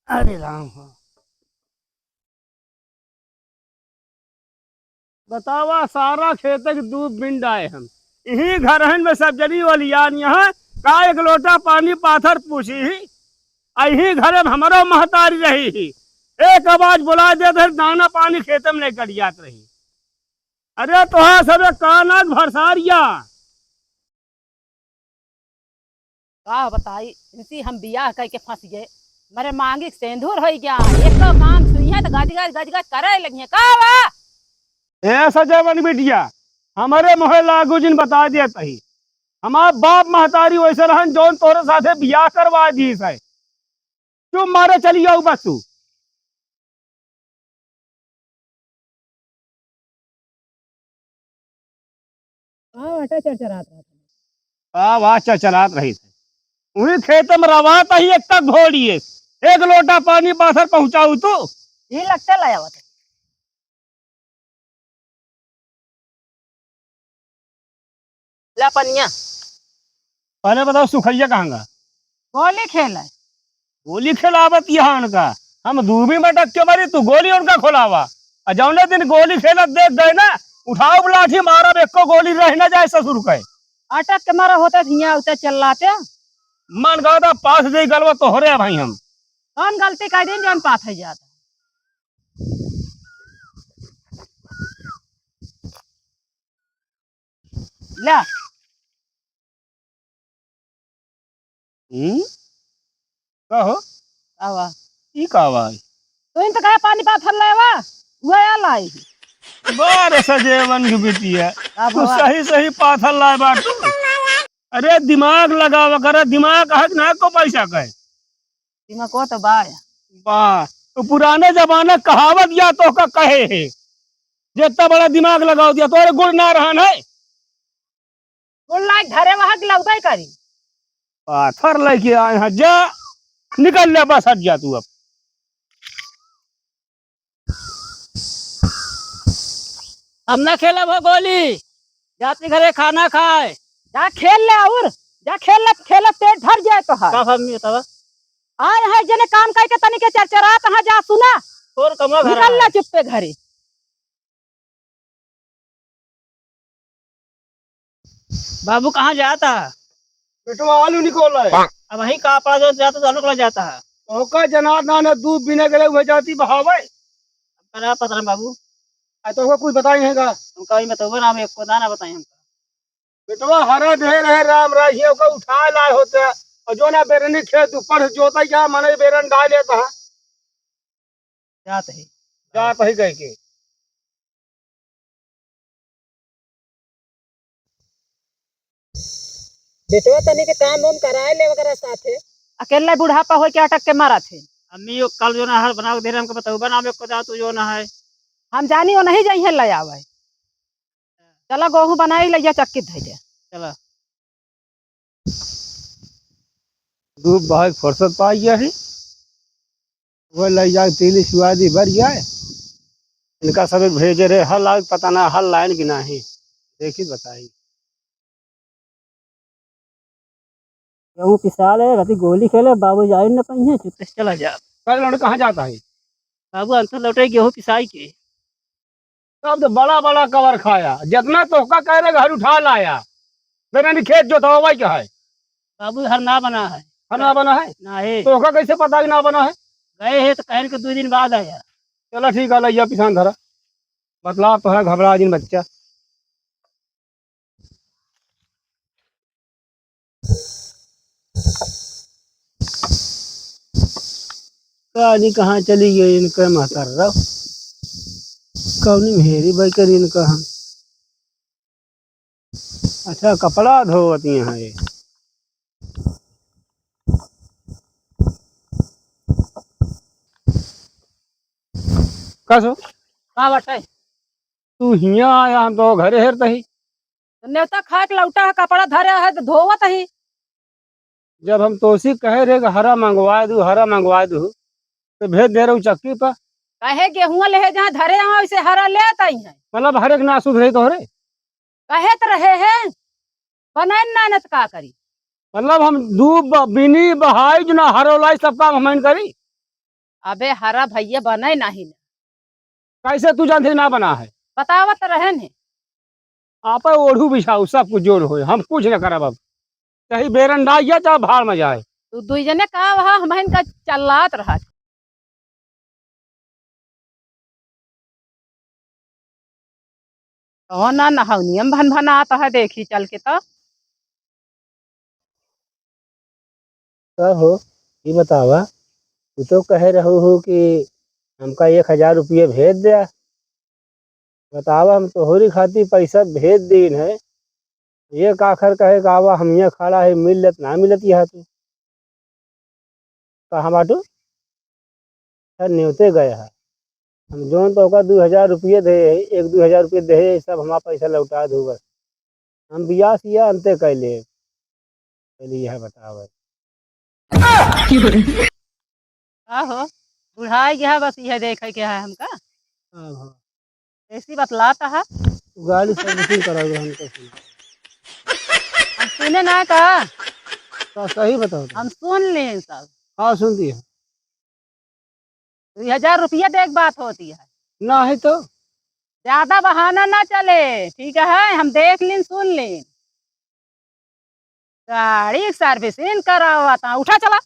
अरे राम हो। बतावा सारा खेत के दूध बिन डाए हम यही घर हन में सब जली वाली यान यहाँ का एक लोटा पानी पाथर पूछी ही यही घर में हमारा महतारी रही ही एक आवाज बुला दे तो दाना पानी खेत में नहीं कट जात रही। अरे तो सब कानक भरसारिया। का बताई इनसी हम बियाह करके फंस गए। मेरे मांगी सेंधुर हो गया एक तो काम सुइया तो गज गज करे लगी का वा। ऐसा जवन बिटिया हमारे मोहे लागू जिन बता दिया तही हमार बाप महतारी वैसे रहन जौन तोरे साथे बियाह करवा दी है। तुम मारे चली जाऊ बस तू। हाँ अटा चरचरात रहता। वाह चलात रही थी वही खेत में रवात ही एक तक घोड़िए एक लोटा पानी पाथर पहुंचाऊ तू। ये लगता लाया हुआ था। ला पनिया पहले बताओ सुखैया कहाँगा गोली खेल है। गोली खिलावत यहाँ उनका हम दूबी में टक के मारी तू गोली उनका खुलावा और जौने दिन गोली खेलत देख गए ना उठाओ लाठी मारा एको गोली रह न जाए ससुर के। अटक के मारा होता हिया उतर चल लाते। मन गया था पास दे गलवा तो हो रहे भाई हम कौन गलती कर दिन जौन पाथ है जाता। ला कहो आवा ई कहवा तो इन तो कहे पानी पाथर लावा वो आ लाई। बार सजेवन की बेटी है अब तू सही सही पाथर लाए बाटू। अरे दिमाग लगावा कर दिमाग हक ना को पैसा कहे दिमाग को तो बाया वाह तो पुराने जमाने कहावत या तो का कहे है जितना बड़ा दिमाग लगाओ दिया तो गुड़ ना रहन है। गुड़ लाइक धरे वहां लगता करी। पाथर लेके आए हैं जा निकल ले बस हट जा तू अब। हम ना खेला वो गोली जाते घरे खाना खाए जा खेल ले और जा खेल ले खेल पेट भर जाए तो है। का मम्मी बतावा आए है जने काम करके तनी के चरचरा कहां जा सुना और कमा घर निकल ले चुप पे घरे। बाबू कहाँ जाता है। बेटवा आलू निकोल है अब वही का पड़ा जो जाता तो निकल जाता है। ओका जनार्दन दूध बिना गले हुए जाती बहावे करा पता बाबू तो कुछ बताई है का हमका ही बताओ नाम एक को दाना बताई हमका। बेटवा हरा ढेर है राम राशियों का उठा लाए होते हैं और जो ना बेरनी खेत ऊपर जोता क्या मने बेरन डाल लेता है जात है जात ही कह के। बेटवा तनी के काम वाम कराए ले वगैरह साथे अकेला बुढ़ापा हो के अटक के मारा थे। अम्मी यो कल जो ना हर बना के दे रहे हमको बताओ बना में को जा तू जो ना है हम जानी वो नहीं जाइए ले आवे। चला गेहूं बनाई ले जा चक्की धइ दे चला दूध बहुत फुर्सत पाई गया है वो ले जा तीली सुवादी भर गया है इनका सब भेजे रहे हल लाए पता ना हल लाइन की नहीं देखी बताई। गेहूं पिसा ले रति गोली खेले बाबू जाई न पइए चुप से चला जा। कल लौट कहाँ जाता है बाबू अंतर लौटे गेहूं पिसाई के तब तो बड़ा बड़ा कवर खाया जितना तोहका कह रहे घर उठा लाया बेरनी खेत जो था वही क्या है बाबू हर ना बना है ना बना है ना है तोहका कैसे पता कि ना बना है। गए है तो कहन के 2 दिन बाद आया। चलो ठीक है लैया पिछान धरा बतला तो है घबरा दिन बच्चा कहानी कहाँ चली गई इनका महतर रहो कौनी मेरी भाई कर इनका हम अच्छा कपड़ा धोती हैं ये कसो का बटाई तू हिया आया हम तो घरे हेर तही नेवता खा के लौटा है कपड़ा धरे है तो धोवत ही। जब हम तोसी कहे रहे कि हरा मंगवा दू तो भेज दे रहा चक्की पर कहे गेहूं ले जहाँ धरे वहाँ वैसे हरा ले आता ही है मतलब हर एक ना सुध रही तो रे कहे तो रहे हैं बनाए ना न तो का करी मतलब हम दूब बिनी बहाई जो ना हरोलाई सब काम हम करी अबे हरा भैया बने नहीं। कैसे तू जानते ना बना है? बतावत रहे ने। आप ओढ़ू बिछाऊ सब कुछ जोड़ हो, हम कुछ न करब अब। कहीं बेरन डाइए तो भाड़ में जाए। तू दुई जने का वहाँ हम इनका चल्लात रहा। तो ना नहनियम भन भन आता है, देखी चल के तो। क्या हो, ये बतावा। तू तो कह रहे हो कि हमका 1,000 रुपये भेज दिया। बतावा, हम तोहरी खातिर पैसा भेज दीन है। ये काखर कहे कि आवा हम यहाँ खड़ा है, मिलत ना मिलत यहाँ तू कहाँ बाटू? सर न्योते गया है। हम जोन तो का 2,000 रुपये दे, 1-2 हज़ार रुपये दे, सब हमारा पैसा लौटा दू बस। हम बियाह सिया अंते कैले। चलिए यह बतावा। आहो बुढ़ाई गया बस यह देखे के है हमका। हाँ हाँ। ऐसी बतलाता है। गाड़ी सर्विसिंग कराओगे हमको? हम सुने ना का। तो सही बताओ तो। हम सुन ली सब। हाँ सुनती है। 2,000 रुपया देख बात होती है। ना है तो ज्यादा बहाना ना चले, ठीक है? हम देख लीन सुन लीन। गाड़ी सर्विसिंग करावाता, उठा चला।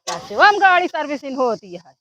शिवम गाड़ी सर्विसिंग होती है।